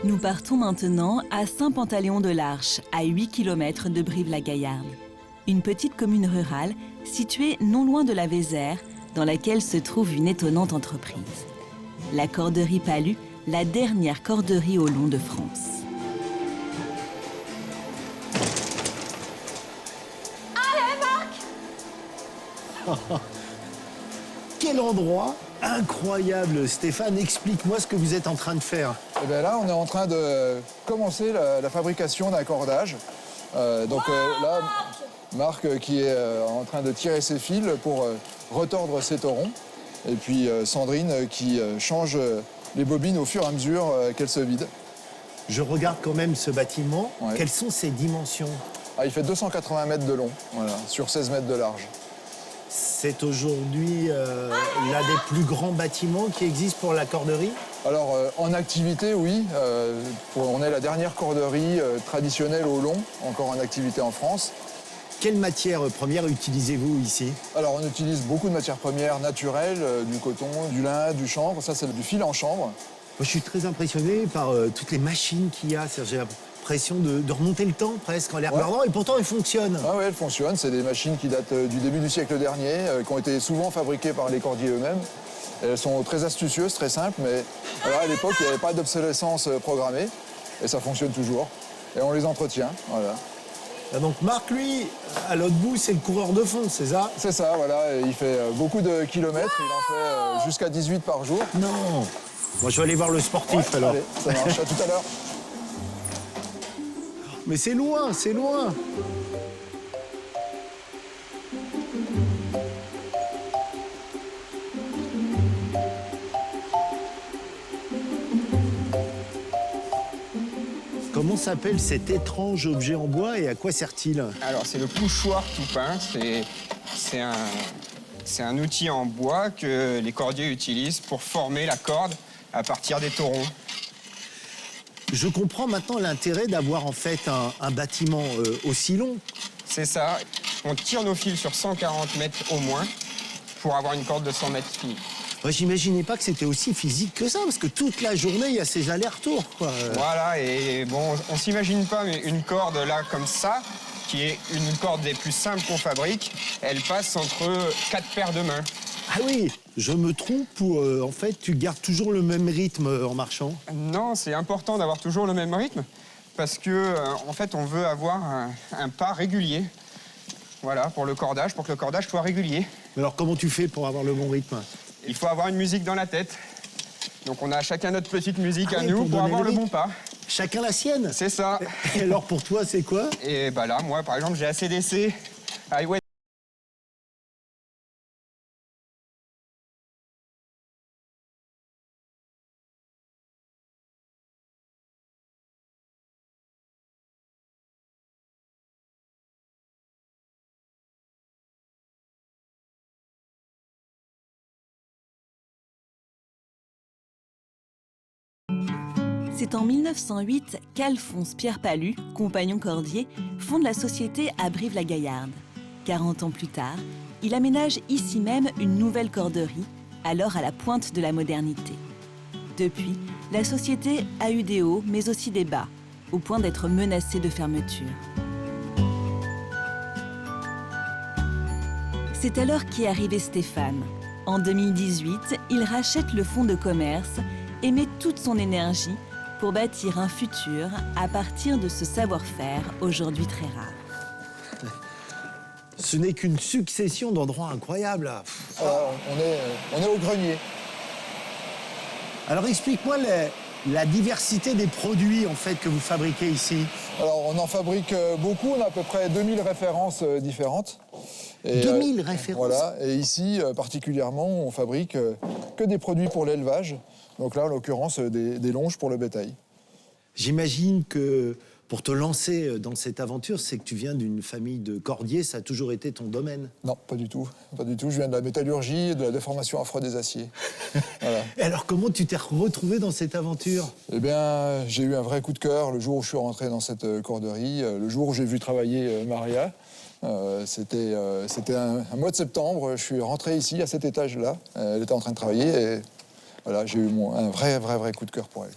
Nous partons maintenant à Saint-Pantaléon-de-l'Arche, à 8 km de Brive-la-Gaillarde. Une petite commune rurale située non loin de la Vézère, dans laquelle se trouve une étonnante entreprise. La Corderie Palus, la dernière corderie au long de France. Quel endroit incroyable! Stéphane, explique-moi ce que vous êtes en train de faire. Et bien là, on est en train de commencer la fabrication d'un cordage. Là, Marc qui est en train de tirer ses fils pour retordre ses torons. Et puis Sandrine qui change les bobines au fur et à mesure qu'elles se vident. Je regarde quand même ce bâtiment. Ouais. Quelles sont ses dimensions? Il fait 280 mètres de long, voilà, sur 16 mètres de large. C'est aujourd'hui l'un des plus grands bâtiments qui existent pour la corderie? Alors, en activité, oui. On est la dernière corderie traditionnelle au long, encore en activité en France. Quelle matière première utilisez-vous ici? Alors, on utilise beaucoup de matières premières naturelles, du coton, du lin, du chanvre. Ça, c'est du fil en chanvre. Moi, je suis très impressionné par toutes les machines qu'il y a. J'ai l'impression de remonter le temps presque en les regardant, et pourtant elles fonctionnent. Ah oui, elles fonctionnent. C'est des machines qui datent du début du siècle dernier, qui ont été souvent fabriquées par les cordiers eux-mêmes. Elles sont très astucieuses, très simples, mais voilà, à l'époque, il n'y avait pas d'obsolescence programmée, et ça fonctionne toujours. Et on les entretient, voilà. Donc Marc, lui, à l'autre bout, c'est le coureur de fond, c'est ça? C'est ça, voilà. Et il fait beaucoup de kilomètres. Il en fait jusqu'à 18 par jour. Non. Moi, je vais aller voir le sportif, alors. Allez, ça marche. À tout à l'heure. Mais c'est loin, c'est loin. Comment s'appelle cet étrange objet en bois et à quoi sert-il? Alors, c'est le poussoir tout peint. C'est un outil en bois que les cordiers utilisent pour former la corde à partir des taurons. Je comprends maintenant l'intérêt d'avoir en fait un bâtiment aussi long. C'est ça. On tire nos fils sur 140 mètres au moins pour avoir une corde de 100 mètres finie. Moi, j'imaginais pas que c'était aussi physique que ça, parce que toute la journée, il y a ces allers-retours, quoi. Voilà, et bon, on s'imagine pas, mais une corde là, comme ça, qui est une corde des plus simples qu'on fabrique, elle passe entre 4 paires de mains. Ah oui, je me trompe ou en fait, tu gardes toujours le même rythme en marchant? Non, c'est important d'avoir toujours le même rythme, parce que, en fait, on veut avoir un pas régulier. Voilà, pour le cordage, pour que le cordage soit régulier. Mais alors, comment tu fais pour avoir le bon rythme? Il faut avoir une musique dans la tête. Donc on a chacun notre petite musique à oui, nous pour avoir le rythme. bon pas. Chacun la sienne? C'est ça. Et alors, pour toi, c'est quoi? Et bah là, moi, par exemple, j'ai ACDC. Ah ouais. C'est en 1908 qu'Alphonse Pierre Palus, compagnon cordier, fonde la société à Brive-la-Gaillarde. 40 ans plus tard, il aménage ici même une nouvelle corderie, alors à la pointe de la modernité. Depuis, la société a eu des hauts, mais aussi des bas, au point d'être menacée de fermeture. C'est alors qu'est arrivé Stéphane. En 2018, il rachète le fonds de commerce et met toute son énergie pour bâtir un futur à partir de ce savoir-faire aujourd'hui très rare. Ce n'est qu'une succession d'endroits incroyables, là. On est au grenier. Alors, explique-moi la diversité des produits, en fait, que vous fabriquez ici. Alors, on en fabrique beaucoup. On a à peu près 2000 références différentes. Et, 2000 références? Voilà. Et ici, particulièrement, on fabrique que des produits pour l'élevage. Donc là, en l'occurrence, des longes pour le bétail. J'imagine que pour te lancer dans cette aventure, c'est que tu viens d'une famille de cordiers, ça a toujours été ton domaine. Non, pas du tout. Pas du tout. Je viens de la métallurgie et de la déformation à froid des aciers. Voilà. Et alors, comment tu t'es retrouvé dans cette aventure? Eh bien, j'ai eu un vrai coup de cœur le jour où je suis rentré dans cette corderie, le jour où j'ai vu travailler Maria. C'était un mois de septembre. Je suis rentré ici, à cet étage-là. Elle était en train de travailler et voilà, j'ai eu un vrai coup de cœur pour elle.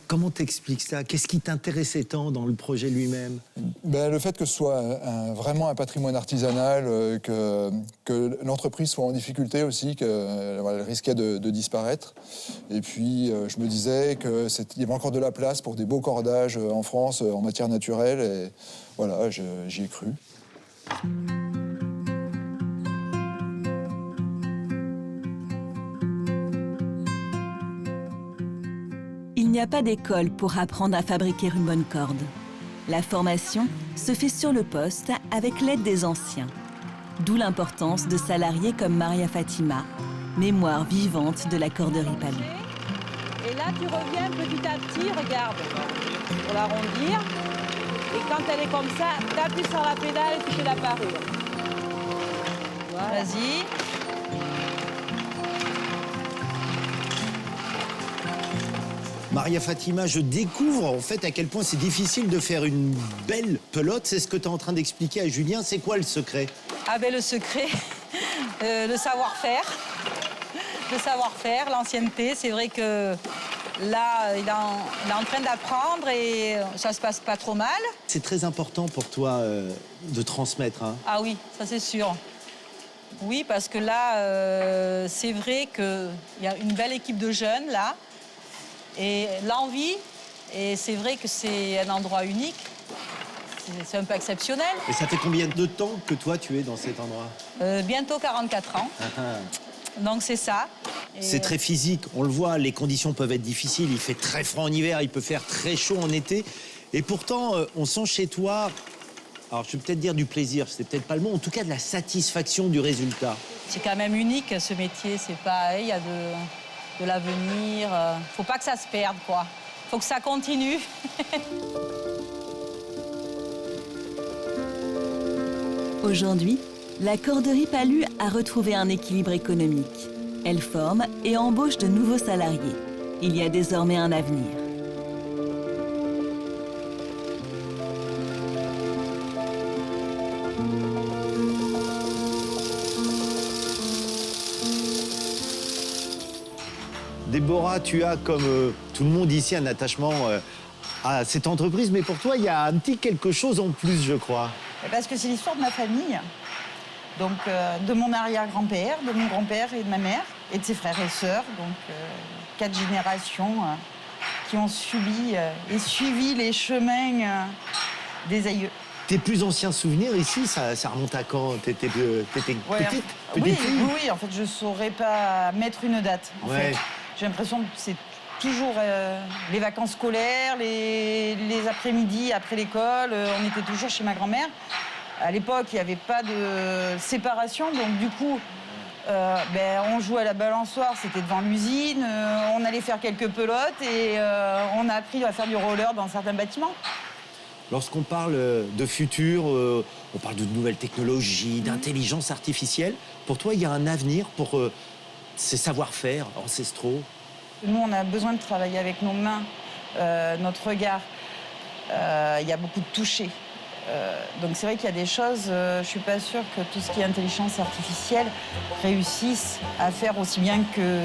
Comment t'expliques ça? Qu'est-ce qui t'intéressait tant dans le projet lui-même? Le fait que ce soit vraiment un patrimoine artisanal, que l'entreprise soit en difficulté aussi, qu'elle risquait de disparaître. Et puis, je me disais qu'il y avait encore de la place pour des beaux cordages en France en matière naturelle. Et voilà, j'y ai cru. Il n'y a pas d'école pour apprendre à fabriquer une bonne corde. La formation se fait sur le poste avec l'aide des anciens. D'où l'importance de salariés comme Maria Fatima, mémoire vivante de la corderie Palus. Et là, tu reviens petit à petit, regarde, pour l'arrondir. Et quand elle est comme ça, t'appuies sur la pédale et tu fais la parure. Voilà. Vas-y. Maria Fatima, je découvre en fait à quel point c'est difficile de faire une belle pelote. C'est ce que tu es en train d'expliquer à Julien. C'est quoi le secret? Ah ben le secret, le savoir-faire. Le savoir-faire, l'ancienneté. C'est vrai que là, il est en train d'apprendre et ça se passe pas trop mal. C'est très important pour toi de transmettre. Hein. Ah oui, ça c'est sûr. Oui, parce que là, c'est vrai qu'il y a une belle équipe de jeunes là. Et l'envie, et c'est vrai que c'est un endroit unique, c'est un peu exceptionnel. Et ça fait combien de temps que toi tu es dans cet endroit? Bientôt 44 ans, donc c'est ça. C'est très physique, on le voit, les conditions peuvent être difficiles, il fait très froid en hiver, il peut faire très chaud en été. Et pourtant, on sent chez toi, alors je vais peut-être dire du plaisir, c'est peut-être pas le mot, en tout cas de la satisfaction du résultat. C'est quand même unique ce métier, c'est pas, il y a de l'avenir. Faut pas que ça se perde, quoi. Faut que ça continue. Aujourd'hui, la corderie Palus a retrouvé un équilibre économique. Elle forme et embauche de nouveaux salariés. Il y a désormais un avenir. Déborah, tu as, comme tout le monde ici, un attachement à cette entreprise, mais pour toi, il y a un petit quelque chose en plus, je crois. Parce que c'est l'histoire de ma famille, donc de mon arrière-grand-père, de mon grand-père et de ma mère, et de ses frères et sœurs, donc 4 générations qui ont subi et suivi les chemins des aïeux. Tes plus anciens souvenirs ici, ça remonte à quand? T'étais petite Oui, fille? oui, en fait, je saurais pas mettre une date, en fait. J'ai l'impression que c'est toujours les vacances scolaires, les après-midi, après l'école. On était toujours chez ma grand-mère. À l'époque, il n'y avait pas de séparation, donc du coup, on jouait à la balançoire, c'était devant l'usine. On allait faire quelques pelotes et on a appris à faire du roller dans certains bâtiments. Lorsqu'on parle de futur, on parle de nouvelles technologies, d'intelligence artificielle. Pour toi, il y a un avenir pour ces savoir-faire ancestraux? Nous, on a besoin de travailler avec nos mains, notre regard. Il y a beaucoup de toucher. Donc c'est vrai qu'il y a des choses, je ne suis pas sûre que tout ce qui est intelligence artificielle réussisse à faire aussi bien que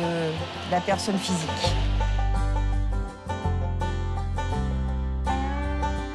la personne physique.